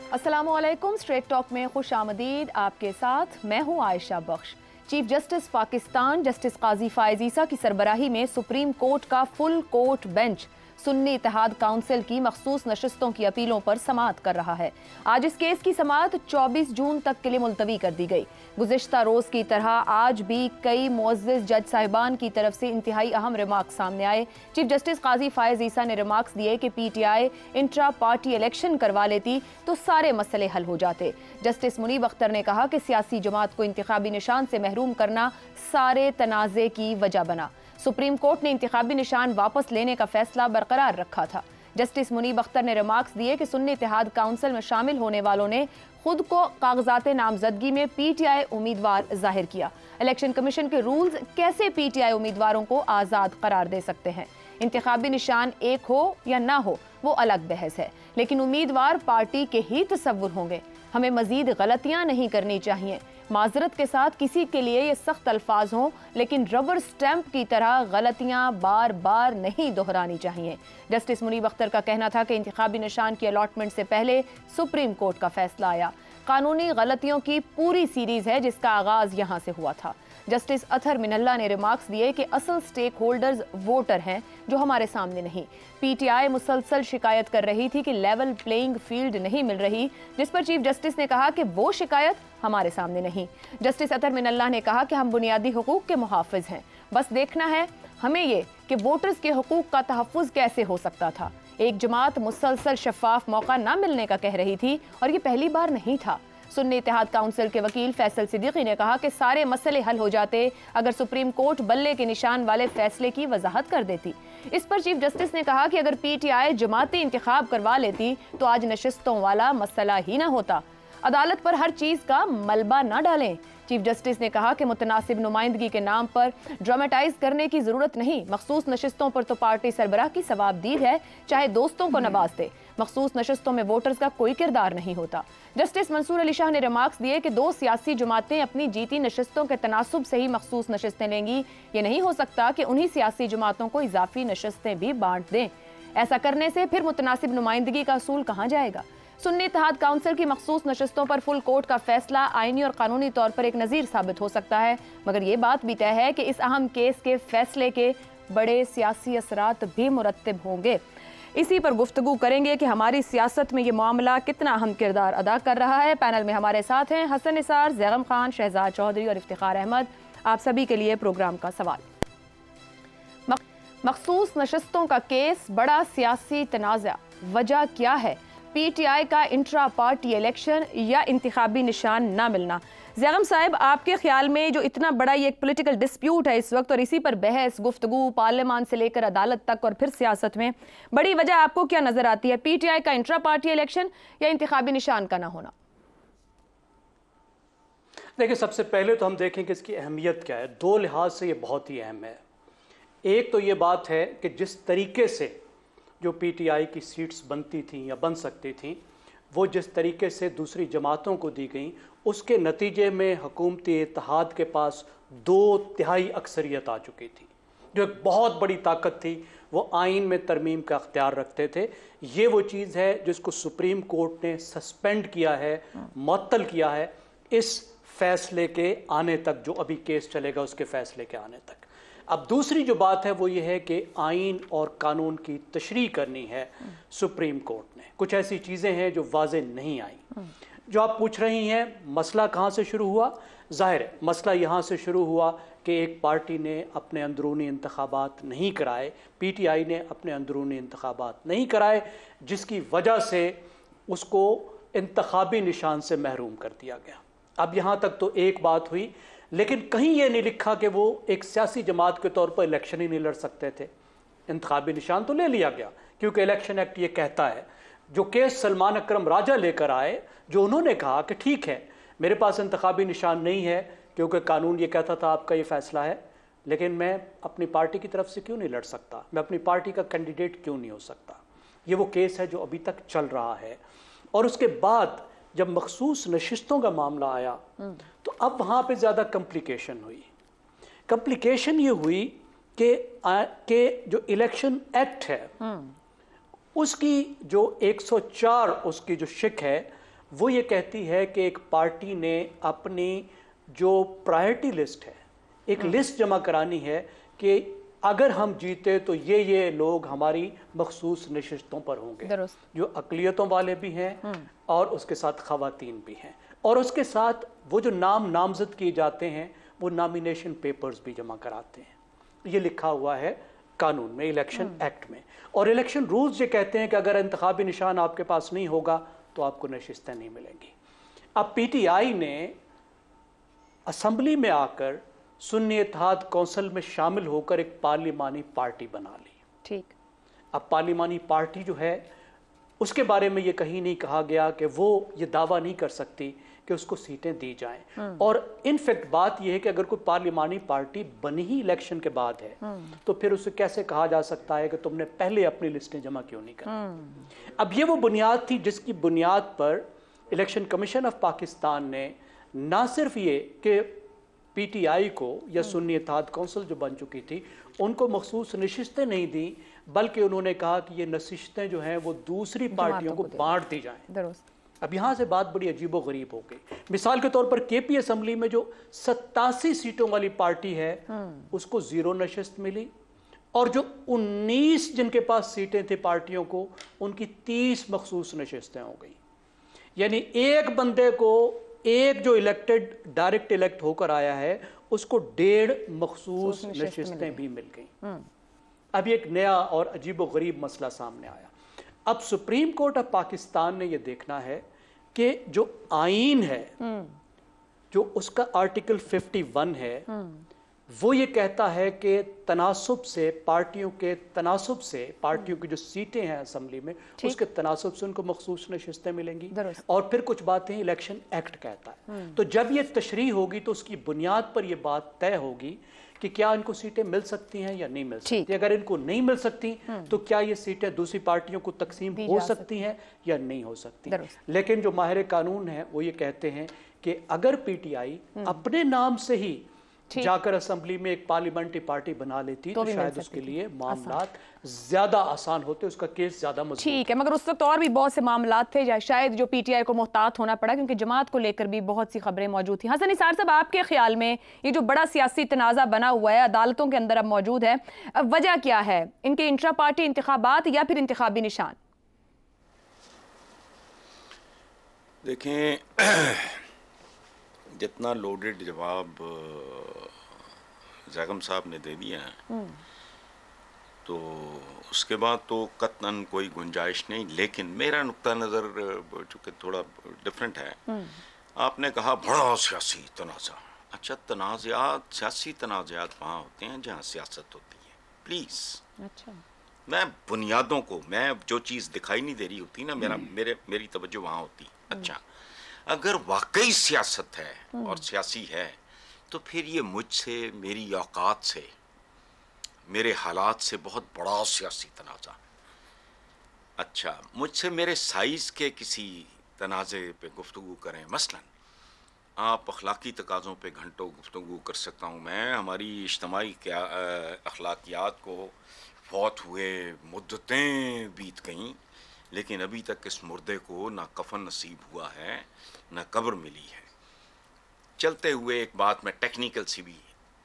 अस्सलामुअलैकुम। Straight talk में खुश आमदीद। आपके साथ मैं हूँ Ayesha Bakhsh. Chief justice Pakistan justice Qazi Faez Isa की सरबराही में सुप्रीम कोर्ट का full court bench Sunni Ittehad council की मखसूस नशिस्तों की अपीलों पर समाअत कर रहा है। आज इस केस की समाअत 24 जून तक के लिए मुलतवी कर दी गई। गुज़िश्ता रोज की तरह आज भी कई मुअज़्ज़िज़ जज साहिबान की तरफ से इंतहाई अहम रिमार्क्स सामने आए। चीफ जस्टिस काजी फायज ईसा ने रिमार्क्स दिए कि PTI इंट्रा पार्टी इलेक्शन करवा लेती तो सारे मसले हल हो जाते। जस्टिस मुनीब अख्तर ने कहा कि सियासी जमात को इंतखाबी निशान से महरूम करना सारे तनाज़े की वजह बना। सुप्रीम कोर्ट ने इंतखाबी निशान वापस लेने का फैसला बरकरार रखा था। जस्टिस मुनीब अख्तर ने रिमार्क्स दिए कि सुन्नी इत्तेहाद काउंसिल में शामिल होने वालों ने खुद को कागजात नामजदगी में PTI उम्मीदवार जाहिर किया। इलेक्शन कमीशन के रूल्स कैसे PTI उम्मीदवारों को आज़ाद करार दे सकते हैं? इंतखाबी निशान एक हो या ना हो वो अलग बहस है, लेकिन उम्मीदवार पार्टी के ही तस्वुर होंगे। हमें मजीद गलतियां नहीं करनी चाहिए। माजरत के साथ किसी के लिए ये सख्त अल्फाज हों, लेकिन रबर स्टैंप की तरह गलतियां बार बार नहीं दोहरानी चाहिए। जस्टिस मुनीब अख्तर का कहना था कि इंतखाबी निशान की अलॉटमेंट से पहले सुप्रीम कोर्ट का फैसला आया। कानूनी गलतियों की पूरी सीरीज है जिसका आगाज यहाँ से हुआ था। जस्टिस अतहर मिनल्ला ने रिमार्क्स दिए कि असल स्टेक होल्डर्स वोटर हैं जो हमारे सामने नहीं। PTI मुसलसल शिकायत कर रही थी कि लेवल प्लेइंग फील्ड नहीं मिल रही, जिस पर चीफ जस्टिस ने कहा कि वो शिकायत हमारे सामने नहीं। जस्टिस अतहर मिनल्ला ने कहा कि हम बुनियादी हुकूक के मुहाफिज हैं, बस देखना है हमें ये कि वोटर्स के हुकूक का तहफ़्फ़ुज़ कैसे हो सकता था। एक जमात मुसलसल शफाफ मौका न मिलने का कह रही थी और ये पहली बार नहीं था। सुन्नी इत्तेहाद काउंसिल के वकील फैसल सिद्दीकी ने कहा कि सारे मसले हल हो जाते अगर सुप्रीम कोर्ट बल्ले के निशान वाले फैसले की वजाहत कर देती। इस पर चीफ जस्टिस ने कहा कि अगर PTI जमाती इंतखाब करवा लेती तो आज नशिस्तों वाला मसला ही ना होता। अदालत पर हर चीज का मलबा न डालें। चीफ जस्टिस ने कहा कि मुतनासिब नुमाइंदगी के नाम पर ड्रामेटाइज करने की जरूरत नहीं। मखसूस नशिस्तों पर तो पार्टी सरबराह की सवाबदीद है, चाहे दोस्तों को नवाज दे। मखसूस नशिस्तों में वोटर्स का कोई किरदार नहीं होता। जस्टिस मंसूर अली शाह ने रिमार्क्स दिए कि दो सियासी जमातें अपनी जीती नशिस्तों के तनासुब से ही मखसूस नशिस्तें लेंगी। ये नहीं हो सकता कि उन्हीं सियासी जमातों को इजाफी नशिस्तें भी बांट दें। ऐसा करने से फिर मुतनासिब नुमाइंदगी का असूल कहाँ जाएगा? सुन्नी इत्तेहाद काउंसिल की मखसूस नशिस्तों पर फुल कोर्ट का फैसला आईनी और कानूनी तौर पर एक नज़ीर साबित हो सकता है, मगर ये बात भी तय है कि इस अहम केस के फैसले के बड़े सियासी असरात भी मुरत्तिब होंगे। इसी पर गुफ्तगू करेंगे कि हमारी सियासत में ये मामला कितना अहम किरदार अदा कर रहा है। पैनल में हमारे साथ हैं हसन निसार, जैगम खान, शहजाद चौधरी और इफ्तिखार अहमद। आप सभी के लिए प्रोग्राम का सवाल। मखसूस नशिस्तों का केस बड़ा सियासी तनाज़ा, वजह क्या है? PTI का इंट्रा पार्टी इलेक्शन या इंतखाबी निशान ना मिलना? जैगम साहब, आपके ख्याल में जो इतना बड़ा ये एक पॉलिटिकल डिस्प्यूट है इस वक्त और इसी पर बहस गुफ्तगू पार्लियामान से लेकर अदालत तक और फिर सियासत में, बड़ी वजह आपको क्या नजर आती है? PTI का इंट्रा पार्टी इलेक्शन या इंतखाबी निशान का ना होना? देखिए, सबसे पहले तो हम देखें कि इसकी अहमियत क्या है। दो लिहाज से ये बहुत ही अहम है। एक तो ये बात है कि जिस तरीके से जो PTI की सीट्स बनती थी या बन सकती थी, वो जिस तरीके से दूसरी जमातों को दी गई, उसके नतीजे में हुकूमती इत्तेहाद के पास 2/3 अक्सरियत आ चुकी थी, जो एक बहुत बड़ी ताकत थी। वो आइन में तरमीम का अख्तियार रखते थे। ये वो चीज़ है जिसको सुप्रीम कोर्ट ने सस्पेंड किया है, मुअत्तल किया है इस फैसले के आने तक, जो अभी केस चलेगा उसके फैसले के आने तक। अब दूसरी जो बात है वो ये है कि आइन और कानून की तशरीह करनी है सुप्रीम कोर्ट ने। कुछ ऐसी चीज़ें हैं जो वाज़े नहीं आई। जो आप पूछ रही हैं, मसला कहाँ से शुरू हुआ? ज़ाहिर है मसला यहाँ से शुरू हुआ कि एक पार्टी ने अपने अंदरूनी इंतखाबात नहीं कराए, PTI ने अपने अंदरूनी इंतखाबात नहीं कराए, जिसकी वजह से उसको इंतखाबी निशान से महरूम कर दिया गया। अब यहाँ तक तो एक बात हुई, लेकिन कहीं ये नहीं लिखा कि वो एक सियासी जमात के तौर पर इलेक्शन ही नहीं लड़ सकते थे। इंतखाबी निशान तो ले लिया गया क्योंकि इलेक्शन एक्ट ये कहता है। जो केस सलमान अकरम राजा लेकर आए, जो उन्होंने कहा कि ठीक है मेरे पास इंतखाबी निशान नहीं है क्योंकि कानून ये कहता था आपका ये फैसला है, लेकिन मैं अपनी पार्टी की तरफ से क्यों नहीं लड़ सकता, मैं अपनी पार्टी का कैंडिडेट क्यों नहीं हो सकता। ये वो केस है जो अभी तक चल रहा है। और उसके बाद जब मखसूस नशिस्तों का मामला आया तो अब वहाँ पे ज़्यादा कम्प्लिकेशन हुई। कम्प्लिकेशन ये हुई कि जो इलेक्शन एक्ट है उसकी जो 104 उसकी जो शिक है वो ये कहती है कि एक पार्टी ने अपनी जो प्रायोरिटी लिस्ट है, एक लिस्ट जमा करानी है कि अगर हम जीते तो ये लोग हमारी मखसूस नशिस्तों पर होंगे, जो अक़लियतों वाले भी हैं और उसके साथ ख़वातीन भी हैं, और उसके साथ वो जो नामज़द किए जाते हैं वो नॉमिनेशन पेपर्स भी जमा कराते हैं। ये लिखा हुआ है कानून में, इलेक्शन एक्ट में। और इलेक्शन रूल्स ये कहते हैं कि अगर इंतखाबी निशान आपके पास नहीं होगा तो आपको नशिस्तें नहीं मिलेंगी। अब PTI ने असम्बली में आकर सुन्नी इत्तेहाद कौंसिल में शामिल होकर एक पार्लिमानी पार्टी बना ली। ठीक। अब पार्लिमानी पार्टी जो है उसके बारे में ये कहीं नहीं कहा गया कि वो ये दावा नहीं कर सकती कि उसको सीटें दी जाएं। और इनफैक्ट बात यह है कि अगर कोई पार्लिमानी पार्टी बनी ही इलेक्शन के बाद है तो फिर उसे कैसे कहा जा सकता है कि तुमने पहले अपनी लिस्टें जमा क्यों नहीं करी। अब ये वो बुनियाद थी जिसकी बुनियाद पर इलेक्शन कमीशन ऑफ पाकिस्तान ने ना सिर्फ ये कि PTI को या सुन्नी इत्तेहाद कौंसिल जो बन चुकी थी उनको मखसूस नशिस्तें नहीं दी, बल्कि उन्होंने कहा कि ये नशिस्तें जो हैं वो दूसरी पार्टियों को बांट दी जाएं। अब यहाँ से बात बड़ी अजीबो गरीब हो गई। मिसाल के तौर पर KP असम्बली में जो 87 सीटों वाली पार्टी है उसको 0 नशिस्त मिली, और जो 19 जिनके पास सीटें थी पार्टियों को उनकी 30 मखसूस नशिस्तें हो गई। यानी एक बंदे को, एक जो इलेक्टेड डायरेक्ट इलेक्ट होकर आया है उसको 1.5 मखसूस नशिस्तें भी मिल गई। अब एक नया और अजीबो गरीब मसला सामने आया। अब सुप्रीम कोर्ट ऑफ पाकिस्तान ने यह देखना है कि जो आईन है, जो उसका आर्टिकल 51 है, वो ये कहता है कि तनासुब से, पार्टियों के तनासुब से, पार्टियों की जो सीटें हैं असेंबली में उसके तनासुब से उनको मखसूस नशिस्तें मिलेंगी। और फिर कुछ बातें इलेक्शन एक्ट कहता है। तो जब ये तशरीह होगी तो उसकी बुनियाद पर यह बात तय होगी कि क्या इनको सीटें मिल सकती हैं या नहीं मिल सकती। अगर इनको नहीं मिल सकती तो क्या ये सीटें दूसरी पार्टियों को तकसीम हो सकती हैं या नहीं हो सकती। लेकिन जो माहिर कानून है वो ये कहते हैं कि अगर PTI अपने नाम से ही जाकर असेंबली में एक पार्लियामेंट्री पार्टी बना लेती तो शायद उसके लिए मामलात ज्यादा आसान होते, उसका केस ज्यादा मजबूत। ठीक है, मगर उस वक्त और भी बहुत से मामलात थे शायद जो PTI को मोहतात होना पड़ा, क्योंकि जमात को लेकर भी बहुत सी खबरें मौजूद थी। हसन निसार साहब, आपके ख्याल में ये जो बड़ा सियासी तनाज़ा बना हुआ है, अदालतों के अंदर अब मौजूद है, वजह क्या है? इनके इंट्रा पार्टी इंतखाबात या फिर इंतखाबी निशान? देखें, जितना लोडेड जवाब ज़ैगम साहब ने दे दिया है तो उसके बाद तो कतन कोई गुंजाइश नहीं। लेकिन मेरा नुक्ता नज़र चूँकि थोड़ा डिफरेंट है। आपने कहा बड़ा सियासी तनाज़ा। अच्छा, तनाज़ात, सियासी तनाज़ात वहाँ होते हैं जहाँ सियासत होती है। प्लीज़, अच्छा, मैं बुनियादों को, मैं जो चीज़ दिखाई नहीं दे रही होती ना, मेरी तवज्जो वहाँ होती। अच्छा, अगर वाकई सियासत है और सियासी है तो फिर ये मुझसे, मेरी औकात से, मेरे हालात से बहुत बड़ा सियासी तनाज़ा। अच्छा, मुझसे मेरे साइज़ के किसी तनाज़े पे गुफ्तगू करें। मसलन आप अखलाकी तकाज़ों पे घंटों गुफ्तगू कर सकता हूँ मैं। हमारी इज्तिमाई अखलाकियात को फौत हुए मुद्दतें बीत गईं, लेकिन अभी तक इस मुर्दे को ना कफन नसीब हुआ है ना कब्र मिली है। चलते हुए एक बात में टेक्निकल सी भी,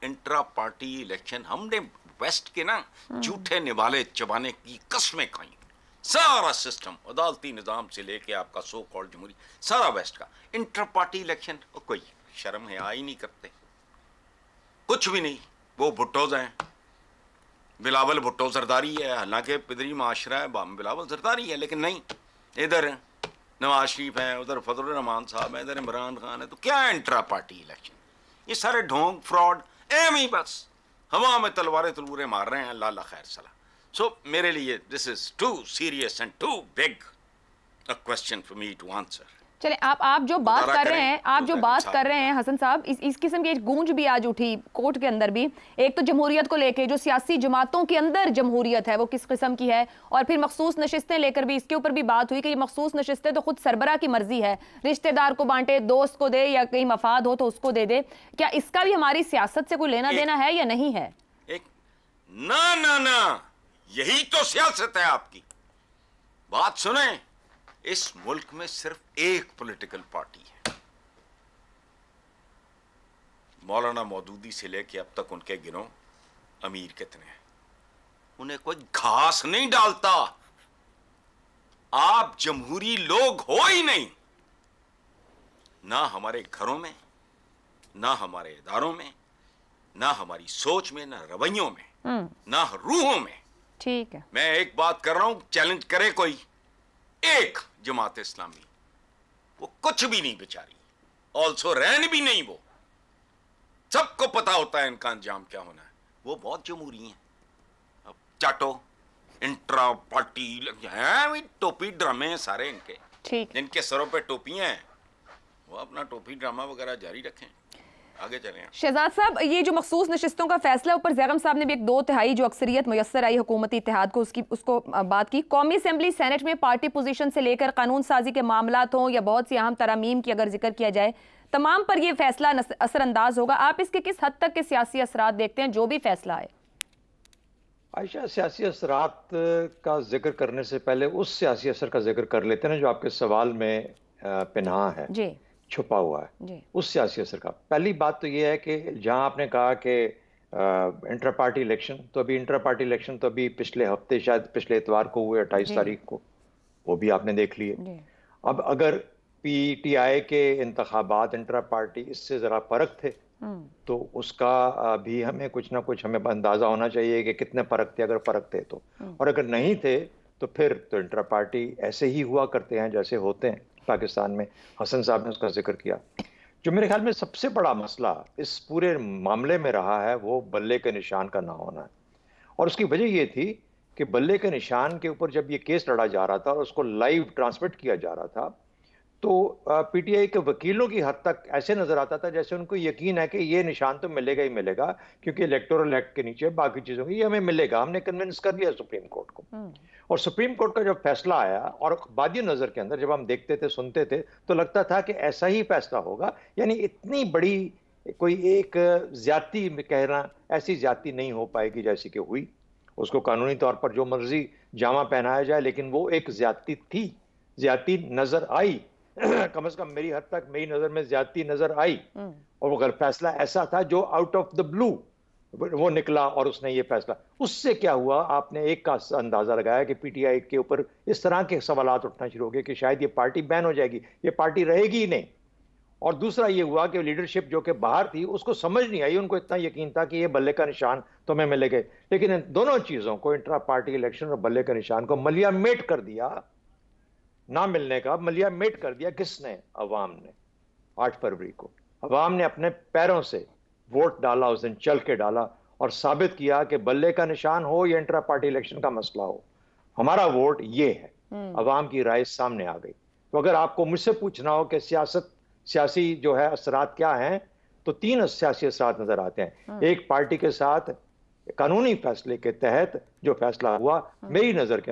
इंट्रा पार्टी इलेक्शन हमने वेस्ट के ना झूठे निवाले चबाने की कस्में खाई। सारा सिस्टम, अदालती निज़ाम से लेके आपका सो कॉल्ड जमहूरी, सारा वेस्ट का इंट्रा पार्टी इलेक्शन, कोई शर्म है ही नहीं करते, कुछ भी नहीं। वो भुट्टोज हैं, बिलावल भुट्टो जरदारी है, हालांकि पिदरी माशरा है, बिलावल जरदारी है, लेकिन नहीं, इधर नवाज शरीफ है, उधर फजलुर रहमान साहब है, इधर इमरान खान है। तो क्या है इंट्रा पार्टी इलेक्शन? ये सारे ढोंग, फ्रॉड, एम ही बस हवा में तलवारें तलूरें मार रहे हैं। अल्लाह खैर सलाह। सो मेरे लिए this is too serious and too big a question for me to answer. चले, आप जो बात कर रहे हैं, आप जो बात कर रहे हैं हसन साहब, इस किस्म की एक गूंज भी आज उठी कोर्ट के अंदर भी। एक तो जमहूरियत को लेके, जो सियासी जमातों के अंदर जमहूरियत है वो किस किस्म की है, और फिर मखसूस नशिस्तें लेकर भी इसके ऊपर भी बात हुई कि ये मखसूस नशिस्तें तो खुद सरबरा की मर्जी है, रिश्तेदार को बांटे, दोस्त को दे, या कहीं मफाद हो तो उसको दे दे। क्या इसका भी हमारी सियासत से कोई लेना देना है या नहीं है? ना, यही तो सियासत है आपकी। बात सुने, इस मुल्क में सिर्फ एक पॉलिटिकल पार्टी है। मौलाना मौदूदी से लेके अब तक उनके गिनो अमीर कितने हैं, उन्हें कोई घास नहीं डालता। आप जमहूरी लोग हो ही नहीं, ना हमारे घरों में, ना हमारे इदारों में, ना हमारी सोच में, ना रवैयों में, ना रूहों में। ठीक है, मैं एक बात कर रहा हूं, चैलेंज करे कोई एक जमात इस्लामी, वो कुछ भी नहीं बेचारी, ऑल्सो रहन भी नहीं, वो सबको पता होता है इनका अंजाम क्या होना है। वो बहुत जमहूरी हैं। अब चाटो इंट्रा पार्टी हैं, टोपी ड्रामे हैं सारे इनके, ठीक, जिनके सरों पे टोपियां हैं वो अपना टोपी ड्रामा वगैरह जारी रखें, आगे चलें। शहजाद साहब, ये जो मखसूस नशिस्तों का फैसला, ऊपर ज़ैगम साहब ने भी एक 2/3 जो अक्सरियत मुयस्सर आई हुकूमती इत्तेहाद को, उसको बात की। कौमी असम्बली सेनेट में पार्टी पोजीशन से लेकर कानून साजी के मामलात हों या बहुत सी अहम तरामीम की अगर जिक्र किया जाए, तमाम पर यह फैसला असरअंदाज होगा। आप इसके किस हद तक के सियासी असरात देखते हैं, जो भी फैसला है? आयशा, सियासी असरात का जिक्र करने से पहले उस सियासी असर का जिक्र कर लेते हैं जो आपके सवाल में पिन्हा है जी, छुपा हुआ है जी। उस सियासी असर का पहली बात तो ये है कि जहां आपने कहा कि इंटर पार्टी इलेक्शन, तो अभी इंटर पार्टी इलेक्शन तो अभी पिछले हफ्ते, शायद पिछले इतवार को हुए, 28 तारीख को, वो भी आपने देख लिए। अब अगर पीटीआई के इंतखाबात इंटर पार्टी इससे जरा फर्क थे तो उसका भी हमें कुछ ना कुछ हमें अंदाजा होना चाहिए कि कितने फर्क थे, अगर फर्क थे तो, और अगर नहीं थे तो फिर तो इंटर पार्टी ऐसे ही हुआ करते हैं जैसे होते हैं पाकिस्तान में। हसन साहब ने उसका जिक्र किया। जो मेरे ख्याल में सबसे बड़ा मसला इस पूरे मामले में रहा है वो बल्ले के निशान का ना होना है, और उसकी वजह ये थी कि बल्ले के निशान के ऊपर जब ये केस लड़ा जा रहा था और उसको लाइव ट्रांसमिट किया जा रहा था तो पीटीआई के वकीलों की हद तक ऐसे नजर आता था जैसे उनको यकीन है कि ये निशान तो मिलेगा ही मिलेगा, क्योंकि इलेक्टोरल एक्ट के नीचे बाकी चीजों की ये हमें मिलेगा, हमने कन्विंस कर लिया सुप्रीम कोर्ट को। और सुप्रीम कोर्ट का जब फैसला आया और बादी नजर के अंदर जब हम देखते थे, सुनते थे, तो लगता था कि ऐसा ही फैसला होगा, यानी इतनी बड़ी कोई एक ज्यादती कहना, ऐसी ज्यादती नहीं हो पाएगी जैसी कि हुई। उसको कानूनी तौर पर जो मर्जी जामा पहनाया जाए, लेकिन वो एक ज्यादती थी, ज्यादती नजर आई कम से कम मेरी हद तक, मेरी नजर में ज्यादती नजर आई। और अगर फैसला ऐसा था जो आउट ऑफ द ब्लू वो निकला और उसने ये फैसला, उससे क्या हुआ, आपने एक का अंदाजा लगाया कि पीटीआई के ऊपर इस तरह के सवालात उठना शुरू हो गए कि शायद ये पार्टी बैन हो जाएगी, ये पार्टी रहेगी ही नहीं। और दूसरा ये हुआ कि लीडरशिप जो कि बाहर थी उसको समझ नहीं आई, उनको इतना यकीन था कि ये बल्ले का निशान तो हमें मिलेगा, लेकिन इन दोनों चीजों को, इंट्रा पार्टी इलेक्शन और बल्ले का निशान को मलिया मेट कर दिया, ना मिलने का मलिया मेट कर दिया। किसने? अवाम ने। 8 फरवरी को अवाम ने अपने पैरों से वोट डाला, उस दिन चल के डाला और साबित किया कि बल्ले का निशान हो या इंट्रा पार्टी इलेक्शन का मसला हो, हमारा वोट ये है। अवाम की राय सामने आ गई। तो अगर आपको मुझसे पूछना हो कि सियासी जो है असरात क्या हैं, तो 3 सियासी असरात नजर आते हैं। एक, पार्टी के साथ कानूनी फैसले के तहत जो फैसला हुआ, मेरी नजर के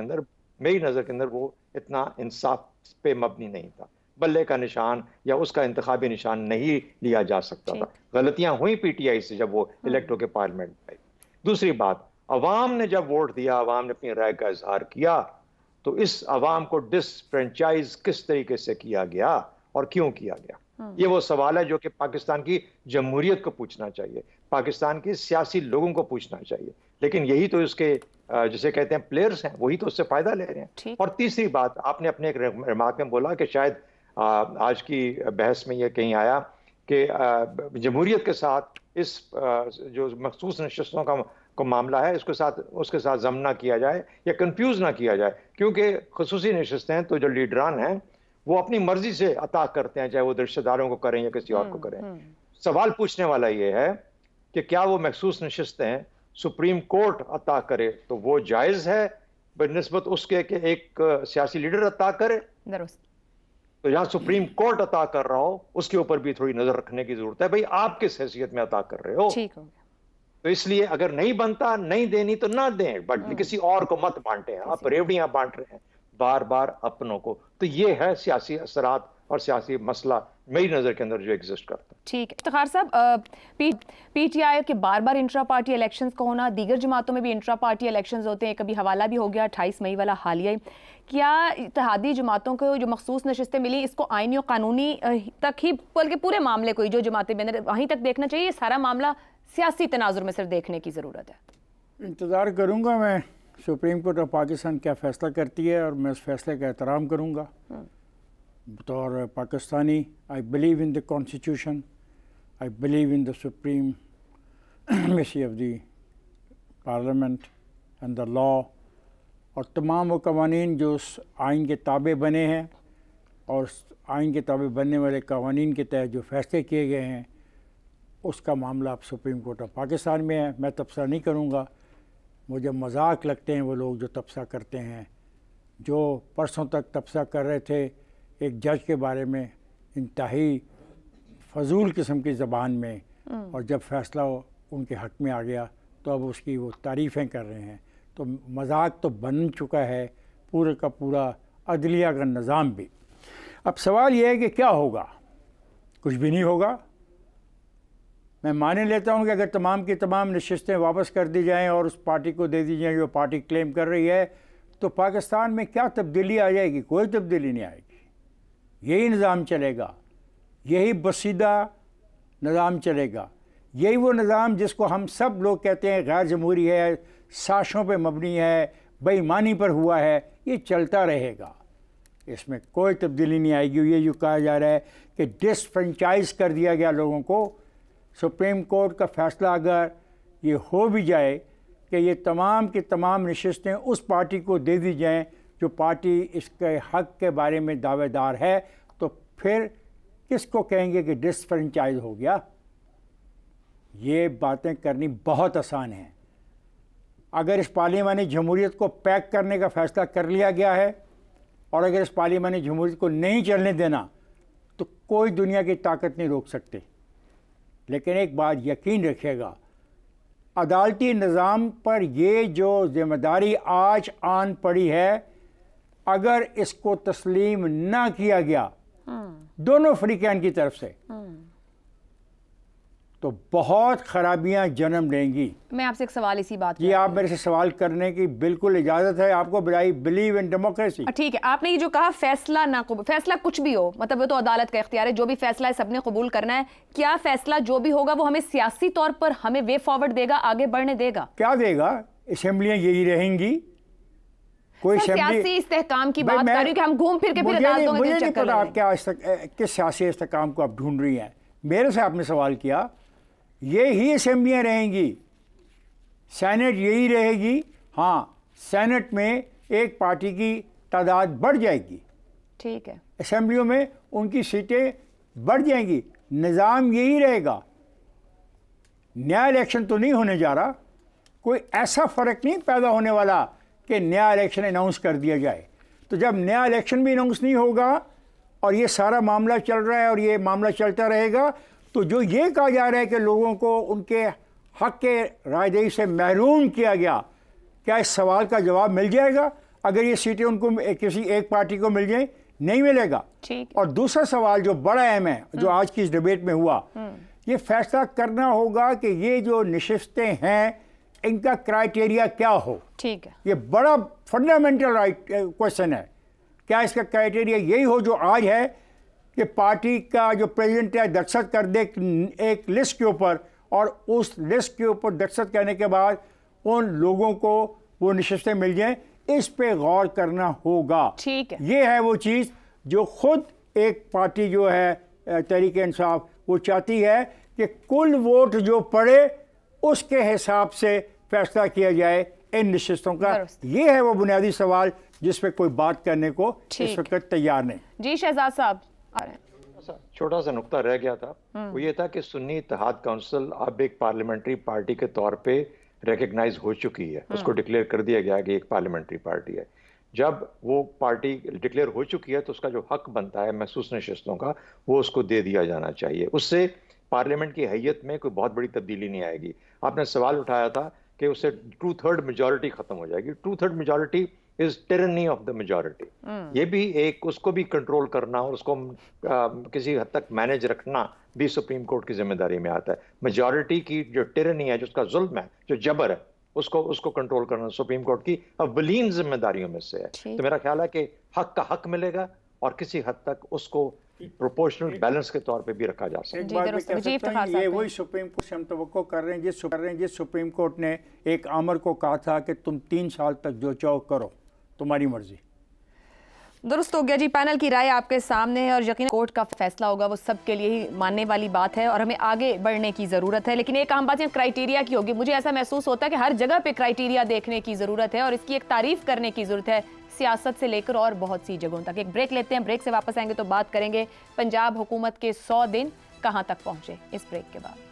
अंदर वो इतना इंसाफ पे मबनी नहीं था। बल्ले का निशान या उसका इंतखाबी निशान नहीं लिया जा सकता था। गलतियां हुई पीटीआई से जब वो इलेक्ट होकर पार्लियामेंट में आई। दूसरी बात, अवाम ने जब वोट दिया, अवाम ने अपनी राय का इजहार किया, तो इस अवाम को डिसफ्रेंचाइज किस तरीके से किया गया और क्यों किया गया, ये वो सवाल है जो कि पाकिस्तान की जमहूरियत को पूछना चाहिए, पाकिस्तान के सियासी लोगों को पूछना चाहिए। लेकिन यही तो इसके जिसे कहते हैं प्लेयर्स हैं, वही तो उससे फायदा ले रहे हैं। और तीसरी बात, आपने अपने एक रिमार्क में बोला कि शायद आज की बहस में यह कहीं आया कि जमहूरियत के साथ इस जो मखसूस नशिस्तों का मामला है उसके साथ जम ना किया जाए या कंफ्यूज ना किया जाए, क्योंकि खसूसी नशिस्तें तो जो लीडरान हैं वो अपनी मर्जी से अता करते हैं, चाहे वो रिश्तेदारों को करें या किसी और को करें। सवाल पूछने वाला ये है कि क्या वो मखसूस नशिस्तें सुप्रीम कोर्ट अता करे तो वो जायज है बनिस्बत उसके कि एक सियासी लीडर अता करे? तो जहां सुप्रीम कोर्ट अता कर रहा हो उसके ऊपर भी थोड़ी नजर रखने की जरूरत है। भाई आप किस हैसियत में अता कर रहे हो? ठीक हो गया। तो इसलिए अगर नहीं बनता, नहीं देनी तो ना दें, बट किसी और को मत बांटे। आप रेवड़ियां बांट रहे हैं बार बार अपनों को। तो ये है सियासी असरात और सियासी मसला मेरी नजर के अंदर जो एग्जिस्ट करता है। ठीक है इफ्तिखार साहब, पीटीआई के बार बार इंट्रा पार्टी इलेक्शंस का होना, दीगर जमातों में भी इंट्रा पार्टी इलेक्शंस होते हैं, कभी हवाला भी हो गया 28 मई वाला हालिया, क्या इत्तेहादी जमातों को जो मखसूस नशिस्तें मिली इसको आईनी और कानूनी तक ही, बल्कि पूरे मामले को जो जमातें बने वहीं तक देखना चाहिए, सारा मामला सियासी तनाजुर में सिर्फ देखने की ज़रूरत है? इंतज़ार करूँगा मैं सुप्रीम कोर्ट ऑफ पाकिस्तान क्या फ़ैसला करती है और मैं उस फैसले का एहतराम करूँगा। बतौर Pakistani I believe in the constitution, I believe in the supremacy of the parliament and the law, और तमाम वो कवानीन जो उस आइन के ताबे बने हैं और उस आइन के ताबे बनने वाले कवानीन के तहत जो फैसले किए गए हैं उसका मामला अब सुप्रीम कोर्ट ऑफ पाकिस्तान में है। मैं तबसरा नहीं करूँगा। मुझे मजाक लगते हैं वो लोग जो तबसरा करते हैं, जो परसों तक तबसरा कर रहे थे एक जज के बारे में इंतहाई फजूल किस्म की ज़बान में, और जब फ़ैसला उनके हक़ में आ गया तो अब उसकी वो तारीफ़ें कर रहे हैं। तो मजाक तो बन चुका है पूरे का पूरा अदलिया का निज़ाम भी। अब सवाल ये है कि क्या होगा? कुछ भी नहीं होगा। मैं मान लेता हूँ कि अगर तमाम की तमाम नशिस्तें वापस कर दी जाएं और उस पार्टी को दे दी जाएं जो पार्टी क्लेम कर रही है, तो पाकिस्तान में क्या तब्दीली आ जाएगी? कोई तब्दीली नहीं आएगी। यही निज़ाम चलेगा, यही बसीदा निज़ाम चलेगा, यही वो निज़ाम जिसको हम सब लोग कहते हैं गैर जमहूरी है, साजिशों पे मबनी है, बेईमानी पर हुआ है। ये चलता रहेगा, इसमें कोई तब्दीली नहीं आएगी। ये जो कहा जा रहा है कि डिसफ्रेंचाइज कर दिया गया लोगों को, सुप्रीम कोर्ट का फ़ैसला अगर ये हो भी जाए कि ये तमाम की तमाम नशिस्तें उस पार्टी को दे दी जाएं जो पार्टी इसके हक़ के बारे में दावेदार है, तो फिर किसको कहेंगे कि डिसफ्रेंचाइज हो गया? ये बातें करनी बहुत आसान है। अगर इस पार्लियामानी जमहूरियत को पैक करने का फ़ैसला कर लिया गया है और अगर इस पार्लियामानी जमहूरियत को नहीं चलने देना, तो कोई दुनिया की ताकत नहीं रोक सकते। लेकिन एक बात यकीन रखिएगा, अदालती निज़ाम पर ये जो ज़िम्मेदारी आज आन पड़ी है, अगर इसको तस्लीम ना किया गया दोनों फ्रीकैन की तरफ से, तो बहुत खराबियां जन्म लेंगी। मैं आपसे एक सवाल इसी बात ये आप मेरे से सवाल करने की बिल्कुल इजाज़त है आपको। आई बिलीव इन डेमोक्रेसी। ठीक है, आपने ये जो कहा फैसला ना कबूल, फैसला कुछ भी हो, मतलब वो तो अदालत का इख्तियार है, जो भी फैसला है सबने कबूल करना है। क्या फैसला जो भी होगा वो हमें सियासी तौर पर हमें वे फॉरवर्ड देगा, आगे बढ़ने देगा? क्या देगा? असेंबलियां यही रहेंगी। कोई सियासी इस्तेहकाम की बात कर रही हूं कि हम घूम फिर के फिर अदालतों मुझे नहीं पता आप क्या किस सियासी इस्तेहकाम को आप ढूंढ रही हैं। मेरे से आपने सवाल किया, ये ही असेंबलियाँ रहेंगी, सेनेट यही रहेगी। हाँ, सेनेट में एक पार्टी की तादाद बढ़ जाएगी, ठीक है, असेंबलियों में उनकी सीटें बढ़ जाएंगी, निज़ाम यही रहेगा। नया इलेक्शन तो नहीं होने जा रहा, कोई ऐसा फ़र्क नहीं पैदा होने वाला कि नया इलेक्शन अनाउंस कर दिया जाए। तो जब नया इलेक्शन भी अनाउंस नहीं होगा और ये सारा मामला चल रहा है और ये मामला चलता रहेगा, तो जो ये कहा जा रहा है कि लोगों को उनके हक़ के रायदही से महरूम किया गया, क्या इस सवाल का जवाब मिल जाएगा अगर ये सीटें उनको किसी एक पार्टी को मिल जाए? नहीं मिलेगा। ठीक। और दूसरा सवाल जो बड़ा अहम है, जो आज की इस डिबेट में हुआ, ये फैसला करना होगा कि ये जो नशिस्तें हैं इनका क्राइटेरिया क्या हो। ठीक है, ये बड़ा फंडामेंटल राइट क्वेश्चन है। क्या इसका क्राइटेरिया यही हो जो आज है कि पार्टी का जो प्रेसिडेंट है दस्तखत कर दे एक लिस्ट के ऊपर, और उस लिस्ट के ऊपर दस्तखत करने के बाद उन लोगों को वो नशिस्तें मिल जाएं? इस पे गौर करना होगा। ठीक है, ये है वो चीज़ जो खुद एक पार्टी जो है तहरीक-ए-इंसाफ वो चाहती है कि कुल वोट जो पड़े उसके हिसाब से फैसला किया जाए इन नशिस्तों का। ये है वो बुनियादी सवाल जिस पे कोई बात करने को इस वक्त तैयार नहीं। जी शहजाद साहब आ रहे हैं। छोटा सा नुक्ता रह गया था, वो ये था कि सुन्नी इत्तेहाद काउंसिल अब एक पार्लियामेंट्री पार्टी के तौर पे रिकग्नाइज हो चुकी है, उसको डिक्लेयर कर दिया गया कि एक पार्लियामेंट्री पार्टी है। जब वो पार्टी डिक्लेयर हो चुकी है तो उसका जो हक बनता है महसूस नशिस्तों का, वो उसको दे दिया जाना चाहिए। उससे पार्लियामेंट की हैयत में कोई बहुत बड़ी तब्दीली नहीं आएगी। आपने सवाल उठाया था कि उससे 2/3 मेजॉरिटी खत्म हो जाएगी। 2/3 majority is tyranny of the majority. ये भी एक, उसको भी कंट्रोल करना और उसको किसी हद तक मैनेज रखना भी सुप्रीम कोर्ट की जिम्मेदारी में आता है। मेजॉरिटी की जो टिरनी है, जो उसका जुल्म है, जो जबर है, उसको कंट्रोल करना सुप्रीम कोर्ट की अव्वलीन जिम्मेदारियों में से है। तो मेरा ख्याल है कि हक का हक मिलेगा और किसी हद तक उसको प्रोपोर्शनल बैलेंस के तौर पे भी रखा जा सकता है। एक बात मैं कह सकता हूं, ये वही सुप्रीम कोर्ट से हम तवक्को कर रहे हैं जिस सुप्रीम कोर्ट ने एक आमर को कहा था कि तुम 3 साल तक जो चाहो करो, तुम्हारी मर्जी। दुरुस्त हो गया जी। पैनल की राय आपके सामने है और यकीन कोर्ट का फैसला होगा वो सबके लिए ही मानने वाली बात है और हमें आगे बढ़ने की ज़रूरत है। लेकिन एक आम बात यहाँ क्राइटेरिया की होगी। मुझे ऐसा महसूस होता है कि हर जगह पे क्राइटेरिया देखने की ज़रूरत है और इसकी एक तारीफ करने की ज़रूरत है, सियासत से लेकर और बहुत सी जगहों तक। एक ब्रेक लेते हैं, ब्रेक से वापस आएंगे तो बात करेंगे पंजाब हुकूमत के 100 दिन कहाँ तक पहुँचे। इस ब्रेक के बाद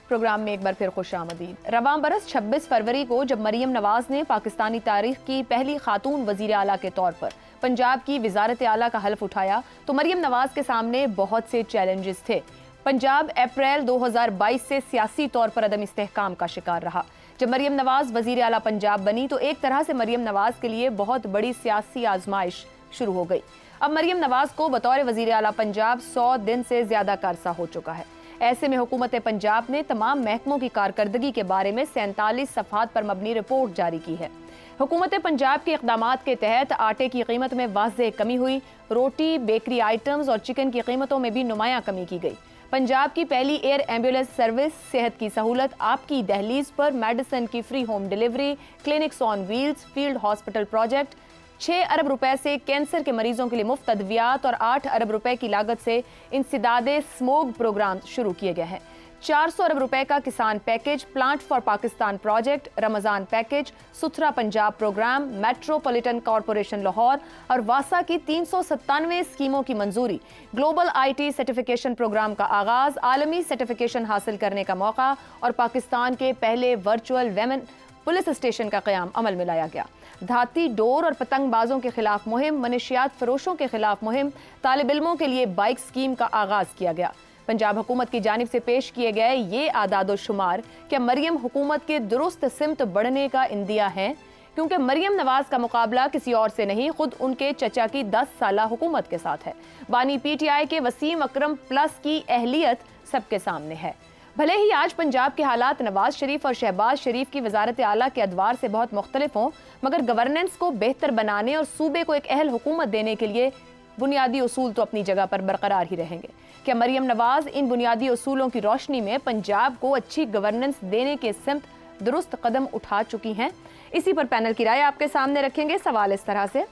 प्रोग्राम में एक बार फिर खुशामदीद। रवां बरस 26 फरवरी को जब मरियम नवाज ने पाकिस्तानी तारीख की पहली खातून वजीर आला के तौर पर पंजाब की वजारत आला का हल्फ उठाया तो मरियम नवाज के सामने बहुत से चैलेंजेस थे। पंजाब अप्रैल 2022 से सियासी तौर पर अदम इस्तेहकाम का शिकार रहा। जब मरियम नवाज वजीर आला पंजाब बनी तो एक तरह से मरियम नवाज के लिए बहुत बड़ी सियासी आजमाइश शुरू हो गई। अब मरियम नवाज को बतौर वजीर आला पंजाब 100 दिन से ज्यादा का अरसा हो चुका है। ऐसे में हुकूमत पंजाब ने तमाम महकमों की कारकर्दगी के बारे में 47 सफ़हात पर मबनी रिपोर्ट जारी की है। हुकूमत पंजाब के इक़दामात के तहत आटे की कीमत में वाज़ेह कमी हुई, रोटी, बेकरी आइटम्स और चिकन की कीमतों में भी नुमायां कमी की गई। पंजाब की पहली एयर एम्बुलेंस सर्विस, सेहत की सहूलत, आपकी दहलीज पर मेडिसिन की free home delivery, clinics on wheels, field hospital project, 6 अरब रुपए से कैंसर के मरीजों के लिए मुफ्त अद्वियात और 8 अरब रुपए की लागत से इंसिदादे स्मोग प्रोग्राम शुरू किए गए हैं। 400 अरब रुपए का किसान package, plant for Pakistan project, Ramzan package, Suthra Punjab program, metropolitan corporation Lahore और वासा की 397 स्कीमों की मंजूरी, ग्लोबल IT सर्टिफिकेशन प्रोग्राम का आगाज, आलमी सर्टिफिकेशन हासिल करने का मौका और पाकिस्तान के पहले वर्चुअल वेमन पुलिस स्टेशन का क़याम अमल में लाया गया। धाती, डोर और पतंगबाजों के खिलाफ मुहिम, मनशियात फरोशों के खिलाफ मुहिम, तालिब इल्मों के लिए बाइक स्कीम का आगाज किया गया। पंजाब हुकूमत की जानिब से पेश किए गए ये आदाद शुमार क्या मरियम हुकूमत के दुरुस्त सिमत बढ़ने का इंदिया है? क्योंकि मरियम नवाज का मुकाबला किसी और से नहीं, खुद उनके चचा की 10 साला हुकूमत के साथ है। बानी PTI के वसीम अकरम प्लस की अहलियत सबके सामने है। भले ही आज पंजाब के हालात नवाज शरीफ और शहबाज शरीफ की वजारत आला के अदवार से बहुत मुख्तलिफ हों, मगर गवर्नेंस को बेहतर बनाने और सूबे को एक अहल हुकूमत देने के लिए बुनियादी उसूल तो अपनी जगह पर बरकरार ही रहेंगे। क्या मरियम नवाज इन बुनियादी उसूलों की रोशनी में पंजाब को अच्छी गवर्नेंस देने के सिमत दुरुस्त कदम उठा चुकी हैं? इसी पर पैनल की राय आपके सामने रखेंगे। सवाल इस तरह से,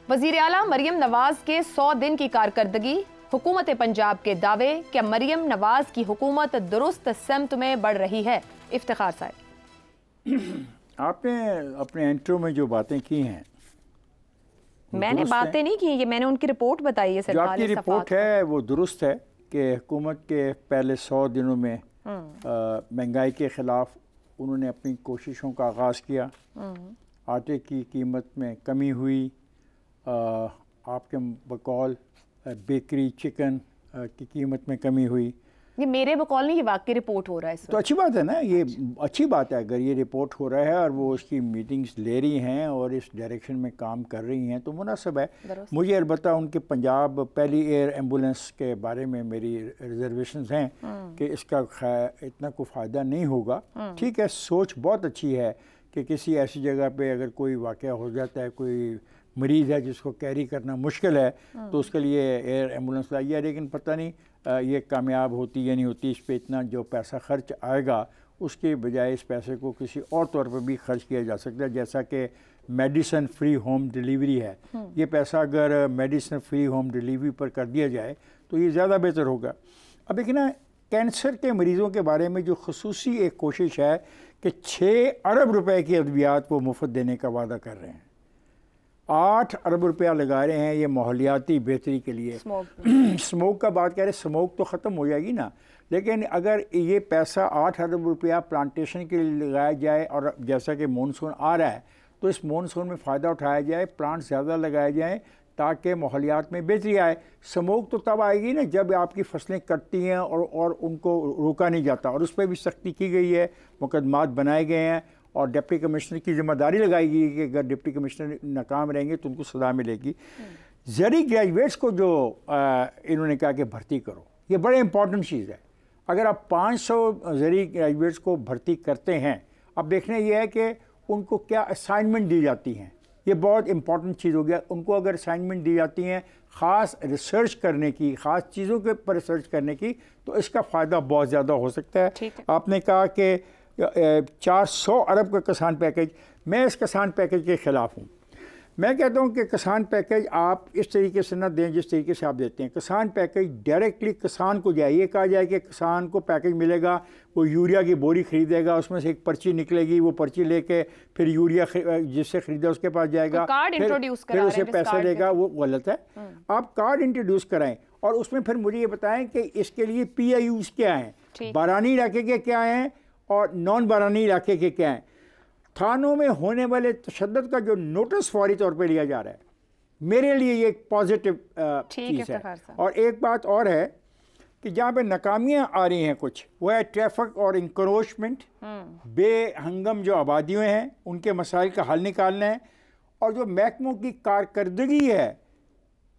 वजीर आला मरियम नवाज के 100 दिन की कारकर्दगी, हुकूमत पंजाब के दावे, क्या मरियम नवाज की हुकूमत दुरुस्त सिमत में बढ़ रही है? इफ्तिखार साहब, आपने अपने इंट्रो में जो बातें की हैं, मैंने बातें नहीं की, ये मैंने उनकी रिपोर्ट बताई है। जो आपकी रिपोर्ट है वो दुरुस्त है कि हुकूमत के पहले 100 दिनों में महंगाई के ख़िलाफ़ उन्होंने अपनी कोशिशों का आगाज़ किया। आटे की कीमत में कमी हुई, आपके बकौल बेकरी चिकन की कीमत में कमी हुई। ये मेरे बकौल नहीं, ये वाकई रिपोर्ट हो रहा है। तो अच्छी बात है ना, ये अच्छी बात है अगर ये रिपोर्ट हो रहा है और वो उसकी मीटिंग्स ले रही हैं और इस डायरेक्शन में काम कर रही हैं तो मुनासिब है। मुझे अलबत्ता उनके पंजाब पहली एयर एम्बुलेंस के बारे में मेरी रिजर्वेशंस हैं कि इसका इतना कोई फ़ायदा नहीं होगा। ठीक है, सोच बहुत अच्छी है कि किसी ऐसी जगह पे अगर कोई वाक़या हो जाता है, कोई मरीज़ है जिसको कैरी करना मुश्किल है तो उसके लिए एयर एम्बुलेंस लाई है, लेकिन पता नहीं ये कामयाब होती या नहीं होती। इस पर इतना जो पैसा खर्च आएगा उसके बजाय इस पैसे को किसी और तौर पर भी खर्च किया जा सकता है, जैसा कि मेडिसिन फ्री होम डिलीवरी है। ये पैसा अगर मेडिसिन फ्री होम डिलीवरी पर कर दिया जाए तो ये ज़्यादा बेहतर होगा। अब एक ना कैंसर के मरीज़ों के बारे में जो खसूसी एक कोशिश है कि 6 अरब रुपए की अद्वियात वो मुफ्त देने का वादा कर रहे हैं। 8 अरब रुपया लगा रहे हैं ये माहौलियाती बेहतरी के लिए। स्मोक का बात कह रहे, स्मोक तो ख़त्म हो जाएगी ना, लेकिन अगर ये पैसा 8 अरब रुपया प्लांटेशन के लिए लगाया जाए और जैसा कि मानसून आ रहा है तो इस मानसून में फ़ायदा उठाया जाए, प्लांट ज़्यादा लगाए जाएँ ताकि माहौलियात में बेहतरी आए। स्मोक तो तब आएगी ना जब आपकी फसलें कटती हैं और उनको रोका नहीं जाता, और उस पर भी सख्ती की गई है, मुकदमात बनाए गए हैं और डिप्टी कमिश्नर की जिम्मेदारी लगाई गई कि अगर डिप्टी कमिश्नर नाकाम रहेंगे तो उनको सज़ा मिलेगी। ज़री ग्रेजुएट्स को जो इन्होंने कहा कि भर्ती करो, ये बड़े इंपॉर्टेंट चीज़ है। अगर आप 500 ज़रूरी ग्रेजुएट्स को भर्ती करते हैं, अब देखना ये है कि उनको क्या असाइनमेंट दी जाती हैं, ये बहुत इंपॉर्टेंट चीज़ हो गया। उनको अगर असाइनमेंट दी जाती हैं ख़ास रिसर्च करने की, ख़ास चीज़ों के ऊपर रिसर्च करने की, तो इसका फ़ायदा बहुत ज़्यादा हो सकता है। आपने कहा कि 400 अरब का किसान पैकेज, मैं इस किसान पैकेज के ख़िलाफ़ हूँ। मैं कहता हूँ कि किसान पैकेज आप इस तरीके से ना दें जिस तरीके से आप देते हैं। किसान पैकेज डायरेक्टली किसान को जाए, ये कहा जाए कि किसान को पैकेज मिलेगा, वो यूरिया की बोरी ख़रीदेगा, उसमें से एक पर्ची निकलेगी, वो पर्ची लेके फिर यूरिया जिससे ख़रीदा उसके पास जाएगा, फिर उसे पैसे देगा, वो गलत है। आप कार्ड इंट्रोड्यूस कराएं और उसमें फिर मुझे ये बताएं कि इसके लिए PIUs क्या हैं, बारानी इलाके के क्या हैं और नॉन बारानी इलाके के क्या हैं। थानों में होने वाले तशद्दुद का जो नोटिस फौरी तौर पे लिया जा रहा है, मेरे लिए ये एक पॉजिटिव चीज़ है। और एक बात और है कि जहाँ पे नाकामियाँ आ रही हैं कुछ, वो है ट्रैफिक और इंक्रोचमेंट, बेहंगम जो आबादियों हैं उनके मसाइल का हल निकालना है। और जो महकमों की कारकर्दगी है,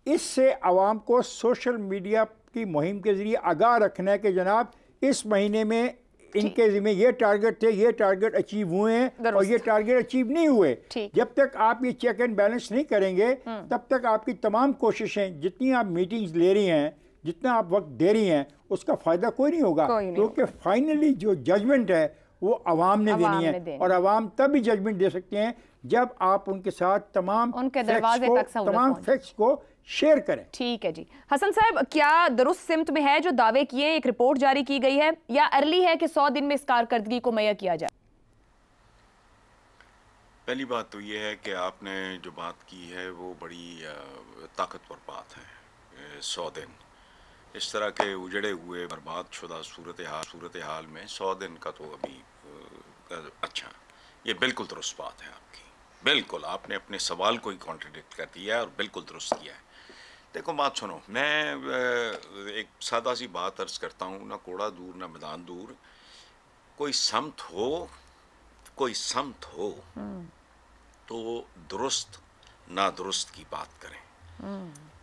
इससे आवाम को सोशल मीडिया की मुहिम के ज़रिए आगाह रखना है कि जनाब इस महीने में इनके ज़िम्मे ये टारगेट थे, ये टारगेट अचीव हुए हैं और ये टारगेट अचीव नहीं हुए। जब तक आप ये चेक एंड बैलेंस नहीं करेंगे, तब तक आपकी तमाम कोशिशें, जितनी आप मीटिंग्स ले रही हैं, जितना आप वक्त दे रही हैं, उसका फ़ायदा कोई नहीं होगा, क्योंकि फाइनली जो जजमेंट है वो आवाम ने देनी है। और आवाम तब भी जजमेंट दे सकते हैं जब आप उनके साथ तमाम फैक्ट्स को शेयर करें। ठीक है जी। हसन साहब, क्या दुरुस्त सिमत में है जो दावे किए, एक रिपोर्ट जारी की गई है, या अर्ली है कि 100 दिन में इस कारकर्दगी को मुहैया किया जाए? पहली बात तो ये है कि आपने जो बात की है वो बड़ी ताकतवर बात है। 100 दिन इस तरह के उजड़े हुए बर्बाद शुदा सूरत हाल में 100 दिन का तो अभी अच्छा, ये बिल्कुल दुरुस्त बात है आपकी। बिल्कुल आपने अपने सवाल को ही कॉन्ट्रडिक्ट कर दिया है और बिल्कुल दुरुस्त किया है। देखो बात सुनो, मैं एक सादा सी बात अर्ज करता हूँ, ना कोड़ा दूर ना मैदान दूर, कोई समत हो तो दुरुस्त ना दुरुस्त की बात करें।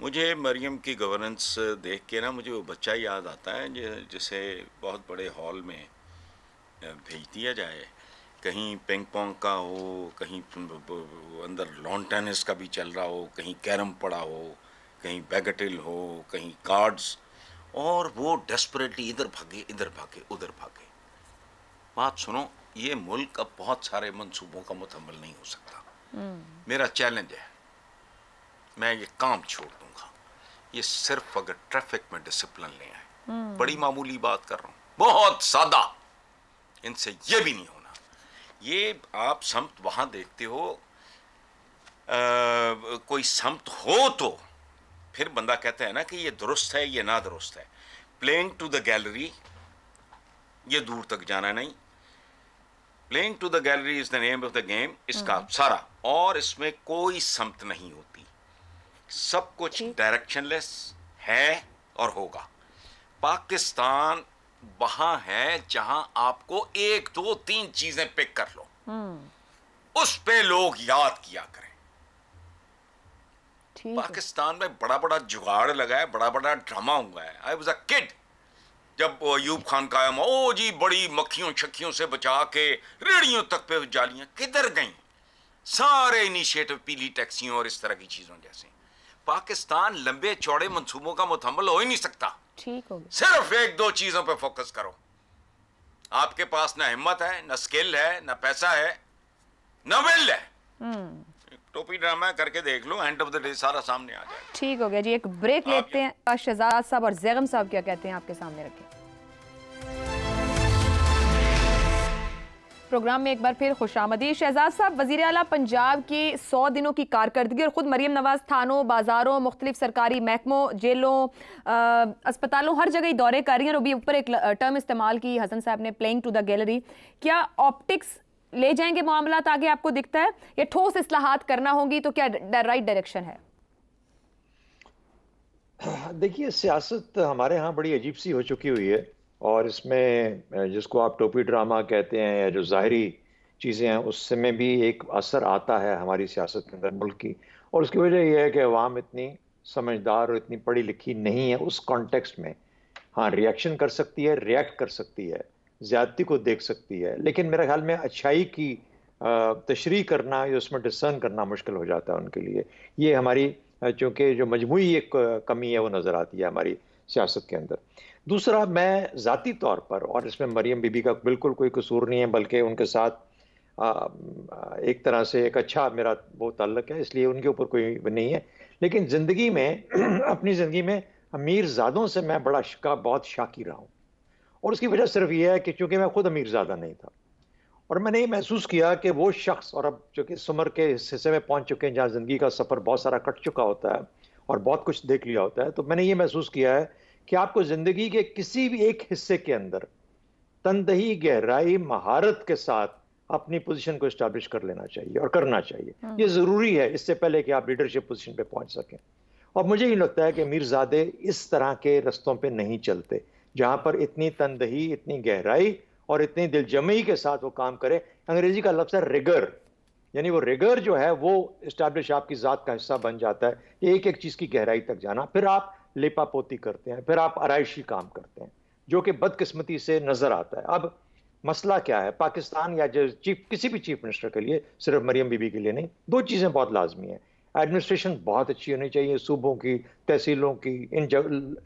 मुझे मरियम की गवर्नेंस देख के ना मुझे वो बच्चा याद आता है जिसे बहुत बड़े हॉल में भेज दिया जाए, कहीं पिंग पोंग का हो, कहीं अंदर लॉन टेनिस का भी चल रहा हो, कहीं कैरम पड़ा हो, कहीं बैगेटिल हो, कहीं कार्ड्स, और वो डेस्परेटली इधर भागे उधर भागे। बात सुनो, ये मुल्क अब बहुत सारे मंसूबों का मुकम्मल नहीं हो सकता। मेरा चैलेंज है, मैं ये काम छोड़ दूंगा, ये सिर्फ अगर ट्रैफिक में डिसिप्लिन ले आए। बड़ी मामूली बात कर रहा हूँ, बहुत सादा, इनसे ये भी नहीं होना। ये आप समत वहां देखते हो, कोई समत हो तो फिर बंदा कहता है ना कि ये दुरुस्त है, ये ना दुरुस्त है। प्लेइंग टू द गैलरी, ये दूर तक जाना नहीं। Playing to the gallery is the name of the game, इसका सारा, और इसमें कोई समत नहीं होती, सब कुछ डायरेक्शनलेस है और होगा। पाकिस्तान वहां है जहां आपको 1 2 3 चीजें पिक कर लो, उस पे लोग याद किया करें। पाकिस्तान में बड़ा बड़ा जुगाड़ लगा है, बड़ा बड़ा ड्रामा हुआ है। आई वाज अ किड जब अयूब खान कायम, ओ जी बड़ी मक्खियों शक्खियों से बचा के रेडियो तक पे जालियां किधर गई, सारे इनिशिएटिव पीली टैक्सियों और इस तरह की चीजों जैसे। पाकिस्तान लंबे चौड़े मंसूबों का मुकम्मल हो ही नहीं सकता। ठीक हो गया, सिर्फ 1 2 चीजों पे फोकस करो। आपके पास ना हिम्मत है, ना स्किल है, ना पैसा है, ना विल है। टोपी ड्रामा करके देख लो, एंड ऑफ द डे सारा सामने आ जाए। ठीक हो गया जी, एक ब्रेक लेते हैं। शहजाद साहब और ज़ैगम साहब क्या कहते हैं आपके सामने रखें। प्रोग्राम में एक बार फिर खुशामदीद। शहजाद साहब, वज़ीर आला पंजाब की 100 दिनों की कारकर्दगी और ख़ुद मरियम नवाज़ थानों, बाज़ारों, मुख्तलिफ सरकारी महकमों, जेलों, अस्पतालों, हर जगह दौरे कर रही हैं। और अभी ऊपर एक टर्म इस्तेमाल की हसन साहब ने, प्लेइंग टू द गैलरी। क्या ऑप्टिक्स ले जाएंगे मामला आगे आपको दिखता है, या ठोस इस्लाहात करना होंगी, तो क्या राइट डायरेक्शन है? देखिए, सियासत हमारे यहाँ बड़ी अजीब सी हो चुकी हुई है, और इसमें जिसको आप टोपी ड्रामा कहते हैं या जो ज़ाहिरी चीज़ें हैं, उसमें भी एक असर आता है हमारी सियासत के अंदर मुल्क की। और उसकी वजह यह है कि अवाम इतनी समझदार और इतनी पढ़ी लिखी नहीं है उस कॉन्टेक्स्ट में हाँ, रिएक्शन कर सकती है, रिएक्ट कर सकती है, ज्यादती को देख सकती है, लेकिन मेरे ख्याल में अच्छाई की तशरीह करना या उसमें डिसर्न करना मुश्किल हो जाता है उनके लिए। ये हमारी चूँकि जो मजमूई एक कमी है वो नज़र आती है हमारी सियासत के अंदर। दूसरा, मैं ज़ाती तौर पर, और इसमें मरियम बीबी का बिल्कुल कोई कसूर नहीं है, बल्कि उनके साथ एक तरह से एक अच्छा मेरा वो ताल्लुक है, इसलिए उनके ऊपर कोई नहीं है। लेकिन ज़िंदगी में अपनी ज़िंदगी में अमीरज़ादों से मैं बहुत शाकी रहा हूँ, और उसकी वजह सिर्फ ये है कि चूँकि मैं खुद अमीरज़ादा नहीं था, और मैंने ये महसूस किया कि वो शख्स, और अब जो कि इस उम्र के हिस्से में पहुँच चुके हैं जहाँ ज़िंदगी का सफ़र बहुत सारा कट चुका होता है और बहुत कुछ देख लिया होता है, तो मैंने ये महसूस किया है कि आपको ज़िंदगी के किसी भी एक हिस्से के अंदर तनदही, गहराई, महारत के साथ अपनी पोजीशन को एस्टैब्लिश कर लेना चाहिए और करना चाहिए। ये ज़रूरी है इससे पहले कि आप लीडरशिप पोजीशन पे पहुंच सकें। और मुझे ये लगता है कि मीरज़ादे इस तरह के रस्तों पे नहीं चलते जहां पर इतनी तनदही, इतनी गहराई और इतनी दिलजमई के साथ वो काम करे। अंग्रेजी का लफ्ज़ है रिगर, यानी वो रिगर जो है वो इस्टेब्लिश आपकी ज़ात का हिस्सा बन जाता है। एक एक चीज़ की गहराई तक जाना, फिर आप लेपापोती करते हैं, फिर आप आराइशी काम करते हैं, जो कि बदकिस्मती से नज़र आता है। अब मसला क्या है पाकिस्तान या जो किसी भी चीफ मिनिस्टर के लिए, सिर्फ मरियम बीबी के लिए नहीं, दो चीज़ें बहुत लाजमी हैं। एडमिनिस्ट्रेशन बहुत अच्छी होनी चाहिए, सूबों की, तहसीलों की,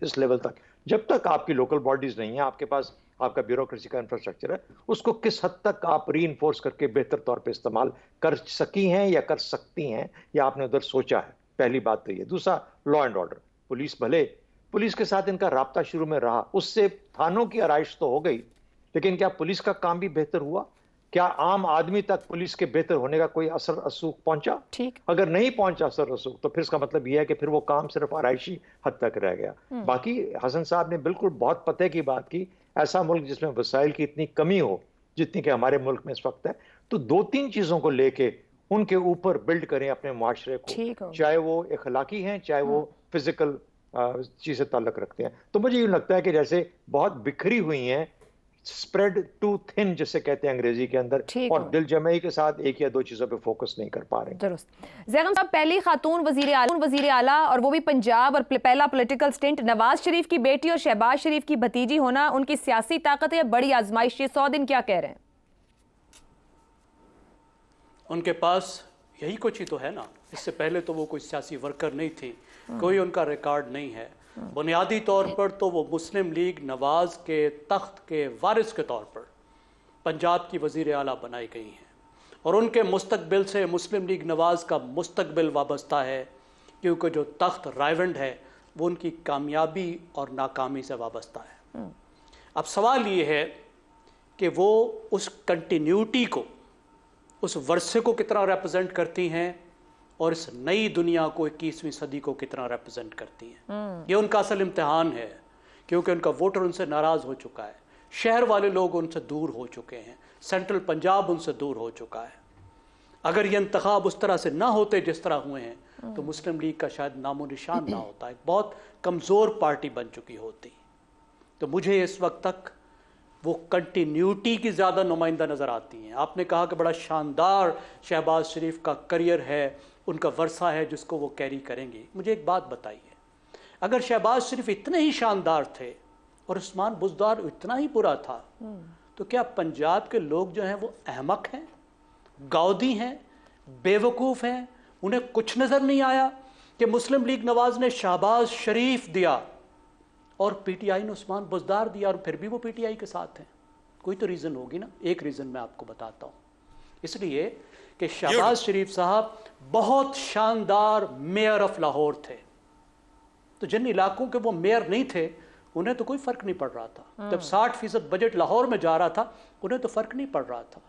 इस लेवल तक। जब तक आपकी लोकल बॉडीज़ नहीं है, आपके पास आपका ब्यूरोक्रेसी का इंफ्रास्ट्रक्चर है, उसको किस हद तक आप रीइंफोर्स करके बेहतर तौर पे इस्तेमाल कर सकी हैं या कर सकती हैं, या आपने उधर सोचा है? पहली बात तो ये। दूसरा, लॉ एंड ऑर्डर। पुलिस के साथ इनका राब्ता शुरू में रहा, उससे थानों की आराइश तो हो गई, लेकिन क्या पुलिस का काम भी बेहतर हुआ? क्या आम आदमी तक पुलिस के बेहतर होने का कोई असर रसूख पहुंचा? ठीक, अगर नहीं पहुंचा असर रसूख, तो फिर इसका मतलब यह है कि फिर वो काम सिर्फ आराइशी हद तक रह गया। बाकी हसन साहब ने बिल्कुल बहुत पते की बात की। ऐसा मुल्क जिसमें वसाइल की इतनी कमी हो जितनी कि हमारे मुल्क में इस वक्त है, तो दो तीन चीजों को लेके उनके ऊपर बिल्ड करें अपने मुआशरे को, चाहे वो इखलाकी हैं, चाहे वो फिजिकल चीज से ताल्लुक रखते हैं। तो मुझे यूं लगता है कि जैसे बहुत बिखरी हुई हैं, स्प्रेड टू थिन जिसे कहते हैं अंग्रेजी के अंदर, और दिल जमाई के साथ एक या दो चीजों पे फोकस नहीं कर पा रहे। दुरुस्त। ज़ैगम साहब, पहली खातून वजीर आला और वो भी पंजाब, और पहला पॉलिटिकल स्टिंट, नवाज शरीफ की बेटी और शहबाज शरीफ की भतीजी होना उनकी सियासी ताकत है, बड़ी आजमाइश। ये 100 दिन क्या कह रहे हैं? उनके पास यही कुछ ही तो है ना। इससे पहले तो वो कोई सियासी वर्कर नहीं थी, कोई उनका रिकॉर्ड नहीं है। बुनियादी तौर पर तो वो मुस्लिम लीग नवाज के तख्त के वारिस के तौर पर पंजाब की वज़ीर आला बनाई गई हैं, और उनके मुस्तकबिल से मुस्लिम लीग नवाज का मुस्तकबिल वाबस्ता है, क्योंकि जो तख्त रायवंड है वो उनकी कामयाबी और नाकामी से वाबस्ता है। अब सवाल ये है कि वो उस कंटिन्यूटी को, उस वर्से को कितना रिप्रेजेंट करती हैं, और इस नई दुनिया को 21वीं सदी को कितना रिप्रेजेंट करती हैं। ये उनका असल इम्तिहान है, क्योंकि उनका वोटर उनसे नाराज़ हो चुका है, शहर वाले लोग उनसे दूर हो चुके हैं, सेंट्रल पंजाब उनसे दूर हो चुका है। अगर ये इंतखाब उस तरह से ना होते जिस तरह हुए हैं, तो मुस्लिम लीग का शायद नामो निशान ना होता, एक बहुत कमज़ोर पार्टी बन चुकी होती। तो मुझे इस वक्त तक वो कंटिन्यूटी की ज़्यादा नुमाइंदा नज़र आती हैं। आपने कहा कि बड़ा शानदार शहबाज शरीफ का करियर है, उनका वर्सा है जिसको वो कैरी करेंगे। मुझे एक बात बताइए, अगर शहबाज शरीफ इतने ही शानदार थे और उस्मान बुज़दार इतना ही बुरा था, तो क्या पंजाब के लोग जो हैं वो अहमक हैं, गाउदी हैं, बेवकूफ़ हैं? उन्हें कुछ नज़र नहीं आया कि मुस्लिम लीग नवाज ने शहबाज शरीफ दिया और पीटीआई ने उस्मान बुज़दार दिया, और फिर भी वो पीटीआई के साथ हैं? कोई तो रीज़न होगी ना। एक रीज़न मैं आपको बताता हूँ, इसलिए कि शहबाज शरीफ साहब बहुत शानदार मेयर ऑफ लाहौर थे, तो जिन इलाकों के वो मेयर नहीं थे उन्हें तो कोई फ़र्क नहीं पड़ रहा था। जब 60% बजट लाहौर में जा रहा था, उन्हें तो फ़र्क नहीं पड़ रहा था।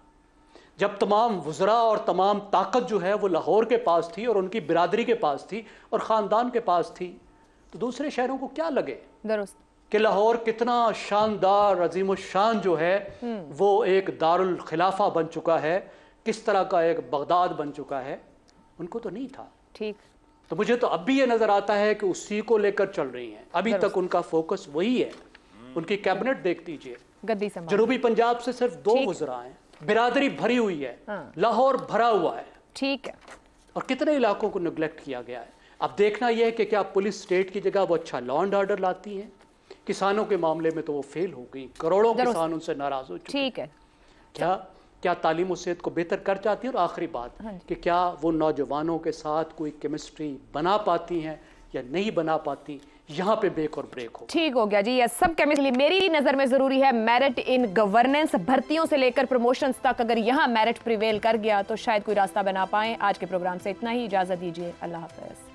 जब तमाम वज़रा और तमाम ताकत जो है वो लाहौर के पास थी, और उनकी बिरादरी के पास थी, और ख़ानदान के पास थी, तो दूसरे शहरों को क्या लगे कि लाहौर कितना शानदार अजीम शान जो है वो एक दारुल खिलाफा बन चुका है, किस तरह का एक बगदाद बन चुका है। उनको तो नहीं था। ठीक। तो मुझे तो अब भी ये नजर आता है कि उसी को लेकर चल रही हैं, अभी तक उनका फोकस वही है। उनकी कैबिनेट देख लीजिए, जनूबी पंजाब से सिर्फ 2 वज़रा हैं, बिरादरी भरी हुई है, लाहौर भरा हुआ है। ठीक है। और कितने इलाकों को निगलेक्ट किया गया है। अब देखना यह है कि क्या पुलिस स्टेट की जगह वो अच्छा लॉ एंड ऑर्डर लाती है, किसानों के मामले में तो वो फेल हो गई, करोड़ों किसान उनसे नाराज हो चुके। ठीक है, क्या तालीम और सेहत को बेहतर कर जाती है? और आखिरी बात कि क्या वो नौजवानों के साथ कोई केमिस्ट्री बना पाती हैं या नहीं बना पाती, यहाँ पे बेक और ब्रेक हो। ठीक हो गया जी, ये सब केमिस्ट्री मेरी नजर में जरूरी है। मेरिट इन गवर्नेंस, भर्तियों से लेकर प्रमोशंस तक, अगर यहाँ मेरिट प्रिवेल कर गया तो शायद कोई रास्ता बना पाए। आज के प्रोग्राम से इतना ही, इजाजत दीजिए, अल्लाह हाफिज।